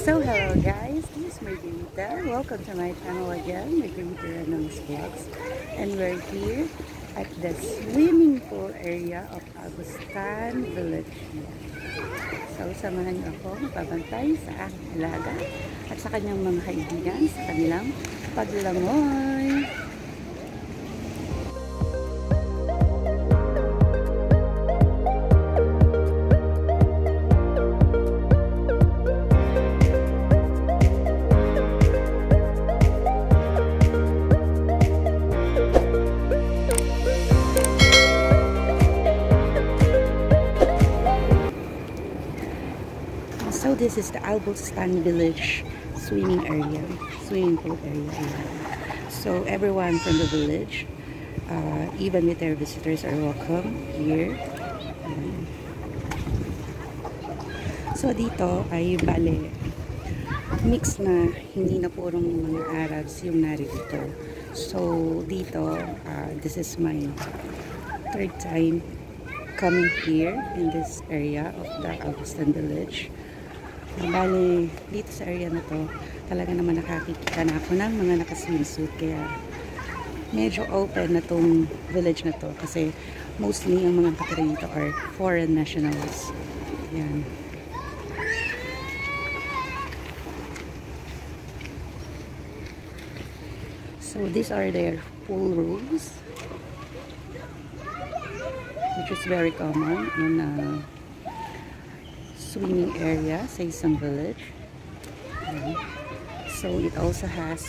So hello guys, this is Margarita. Welcome to my channel again, Margarita Random's Vlogs. And we're here at the swimming pool area of Agustan Village. So samahan niyo ako magpabantay sa aking alaga at sa kanyang mga kaibigan sa kanilang paglangoy. So this is the Agustan Village swimming pool area. So everyone from the village, even with their visitors, are welcome here. So dito ay bale, mix na, hindi na purong mga Arabs yung narito. So dito, this is my third time coming here in this area of the Agustan Village. Bali, dito sa area na to, talaga naman nakakikita na ako ng mga naka-swimsuit. Kaya medyo open na tong village na to kasi mostly ang mga nakatira dito are foreign nationals. Yan. So these are their pool rooms, which is very common in swimming area sa isang village. So it also has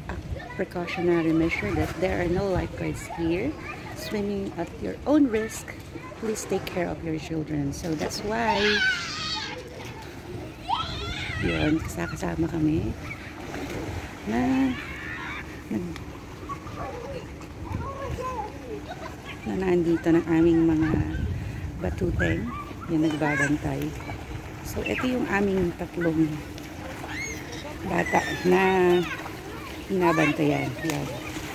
a precautionary measure that there are no lifeguards here. Swimming at your own risk, please take care of your children. So that's why yun, kasama kami na nandito ng aming mga batuteng yung nagbabantay. So ito yung aming tatlong bata na binabantayan. Yan.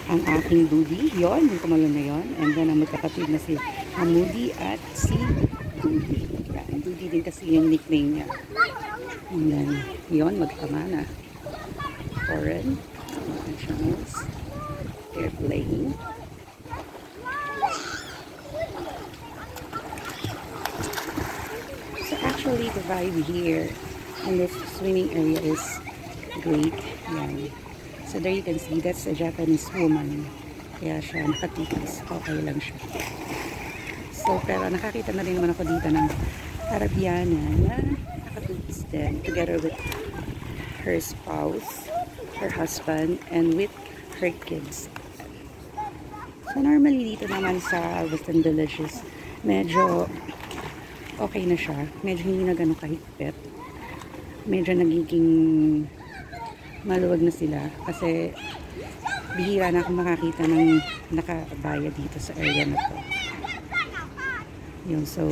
Ang aking Dudi, yon, yung kumalon na yon. And then ang magkapatid na si Hamudi at si Dudi. Yan. Dudi din kasi yung nickname niya. And then yon, magkamana. Foreign nationals. They're playing. Actually, the vibe here in this swimming area is great. Yan. So there you can see, that's a Japanese woman. Kaya siya nakatitis. Okay lang siya. So, pero nakakita na rin naman ako dito ng Arabiana na nakatitis din. Together with her spouse, her husband, and with her kids. So normally dito naman sa Agustan Villages, medyo okay na siya. Medyo hindi na ganun kahigpit. Medyo nagiging maluwag na sila. Kasi bihira na akong makakita ng nakabaya dito sa area na to. Yun, so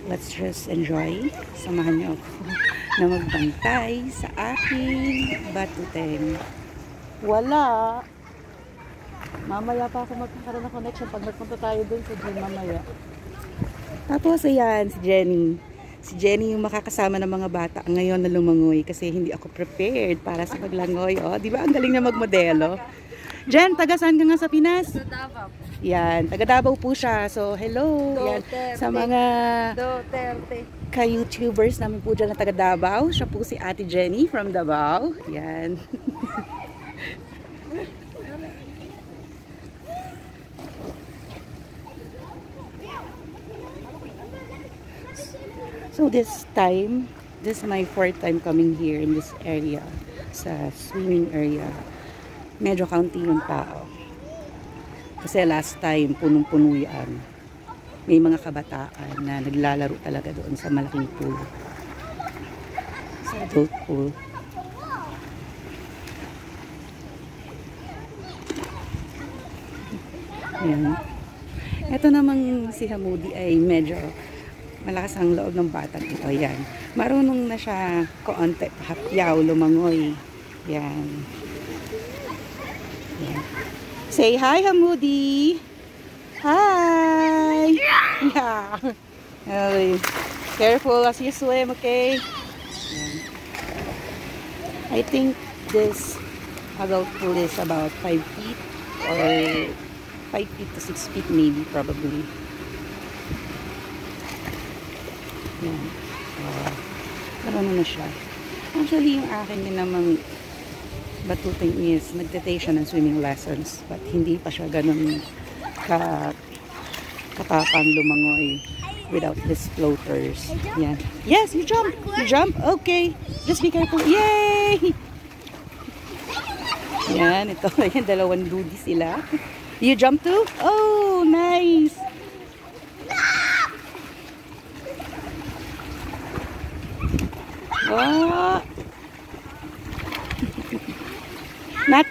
let's just enjoy. Samahan niyo ako na magbantay sa aking batuteng. Wala! Mamaya pa ako magkakaroon ng connection pag nagpunta tayo dun sa gym mamaya. Tapos ayan, si Jenny. Si Jenny yung makakasama ng mga bata ngayon na lumangoy kasi hindi ako prepared para sa paglangoy. Oh, di ba ang galing na magmodelo? Jen, taga saan ka nga sa Pinas? Sa Davao. Yan, taga Davao po siya. So, hello. Yan, sa mga ka-YouTubers namin po dyan na taga Davao. Siya po si Ate Jenny from Davao. Yan. So this time, this is my fourth time coming here in this area, sa swimming area. Medyo kaunti yung tao. Kasi last time, punong-puno yan. May mga kabataan na naglalaro talaga doon sa malaking pool. Sa adult pool. Yan. Ito namang si Hamudi ay medyo malakas ang loob ng batang ito. Yan. Marunong na siya konti, hapyaw, lumangoy. Yan. Yan. Say hi, Hamudi! Hi! Yeah! Okay. Careful as you swim, okay? Yan. I think this adult pool is about 5 feet or 5 feet to 6 feet maybe, probably. Yan. Ano na siya. Actually, yung akin din namang batuting is nagte-take siya ng swimming lessons, but hindi pa siya ganun katapang lumangoy without these floaters. Yan. Yes, you jump. You jump. Okay. Just be careful. Yay! Yan, ito. Yan, dalawang duty sila. You jump too? Oh, nice. Wow. Not,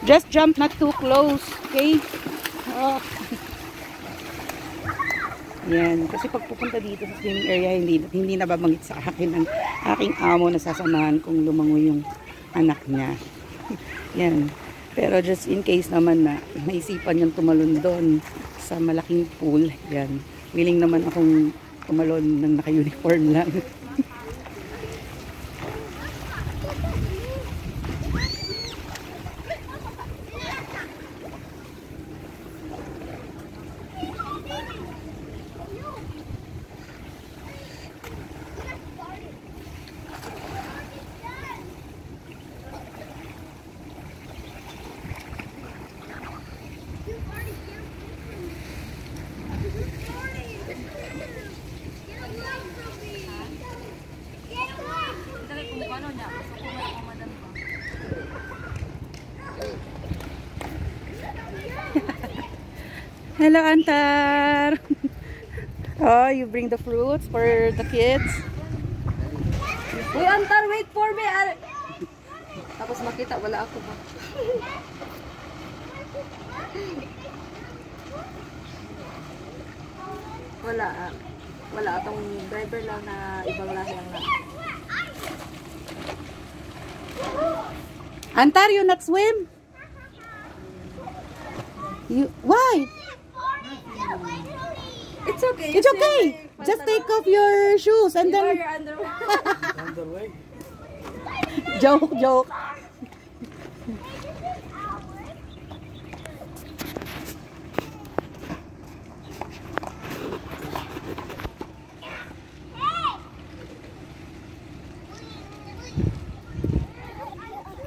just jump, not too close. Okay? Oh. Yan, kasi pag pupunta dito sa swimming area, hindi nababanggit sa akin ng aking amo na sasamahan kung lumangoy yung anak niya. Yan. Pero just in case naman na naisipan niyang tumalon doon sa malaking pool, yan. Willing naman akong tumalon ng naka-uniform lang. Hello, Antar! Oh, you bring the fruits for the kids? Uy, Antar, wait for me! Tapos makita, wala ako ba? Wala. Wala atong driver lang na ibang lahi ang lang. Antar, you not swim? Why? It's okay. It's okay. Just take off your shoes and You wear then... your underwear. Underway. Joke.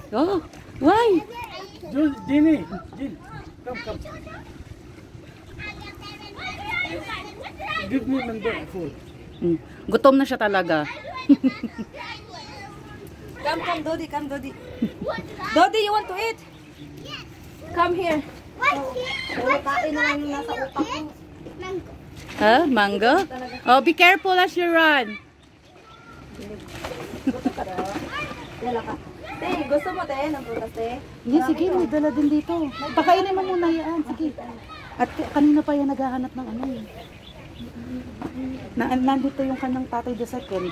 Oh, why? Jill, come. Give me number 4. Gutom na siya talaga. Come, Dodi, come, Dodi. Dodi, you want to eat? Come here. Wala kain na lang yung nasa utak ko. Huh? Mango? Oh, be careful as you run. Wala ka. Te, gusto mo, te, ng prutas, te? Hindi, sige, may dala din dito. Pakainin mo muna yan, sige. At kanina pa yan naghahanap ng ano eh. Nandito yung kanang tatay the second.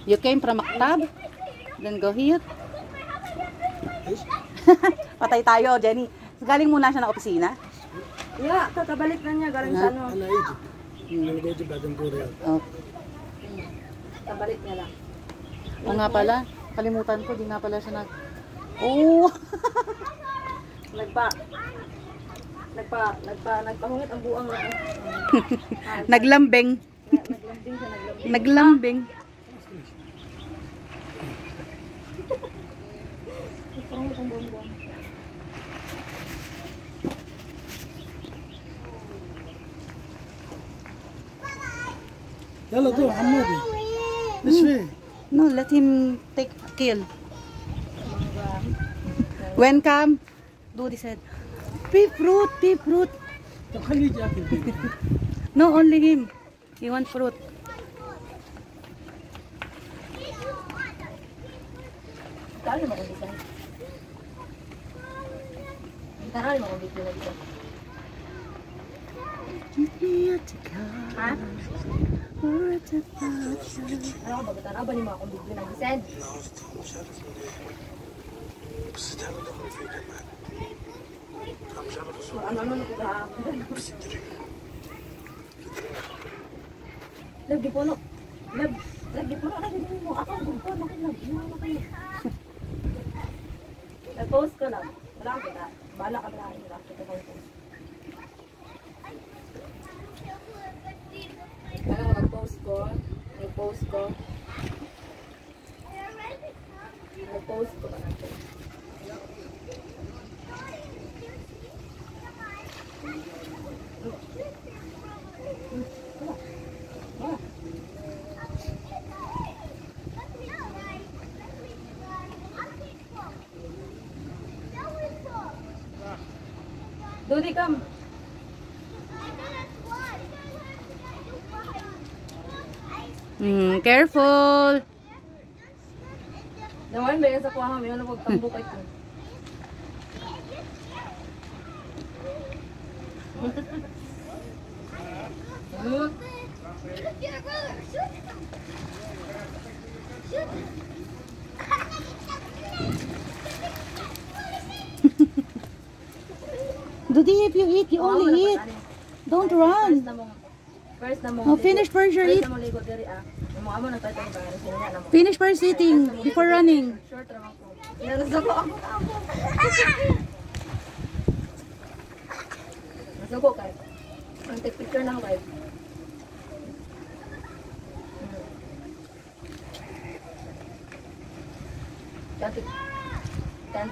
You came from Maktab? Then go here? Patay tayo, Jenny. Galing muna siya ng opisina? Yeah, kakabalik na niya. Galing sa ano. Ana Egypt. Nalagay sa Badang Korea. Oh. Kabalik niya lang. O nga pala, kalimutan ko, di nga pala siya nag... Oh! Nagpahungit ang buang na. Naglambing. Naglambing siya, naglambing. Naglambing. Nagpahungit ang buang. Yalla, do, Hamoudi. This way. No, let him take kill. When come, Dodi said, pea fruit. طب خليه يجي ياكل فيه. No, only him. He wants fruit. Tara mo kung dito. Tara mo kung dito. Ha? Ano ba? Tanaw ba ni mga kung bigla nag-send? Ano na ko ba? Lagi po no. Lagi po no. Lagi mo. Ako ang gumpo. Ano kayo? Nag-post ko lang. Wala akong kita. Bala ka lang. Kita ko post. Ano nag-post ko? Nag-post ko. Nag-post ko ba natin? Dodi, come. Careful. Naman ba yan sa kuha kami? Ano magtambo kayo ko? Dodi, if you eat, you only eat. Don't run. First na mo. Oh, finish first your eat. First na mo ligo diri ah. Mo amo na tayo ba? Sinaya na mo. Finish first eating before running. Short ra ako. Nasuko ako. Nasuko kay. Ang take picture na ako kay. Kan.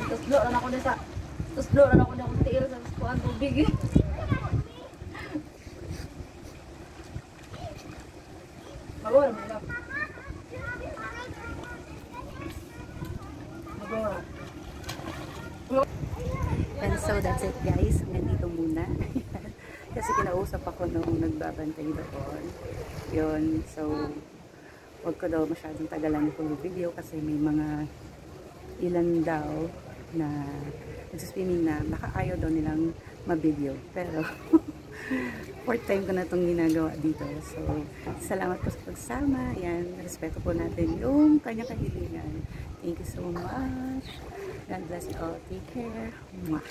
Terus lo na ako sa. Terus lo na ako sa tiil sa kuan tubig. Magora mo lang. Magora. And so that's it guys. Nandito muna. Kasi kinausap ako nung nagbabantay doon. Yun. So, huwag ko daw masyadong tagalan yung video kasi may mga ilan daw na nagsiswimming na baka ayaw daw nilang ma-video. Pero, fourth time ko na itong ginagawa dito. So, salamat po sa pagsama. Yan, respeto po natin yung kanyang kahilingan. Thank you so much. God bless you all. Take care. Mwah.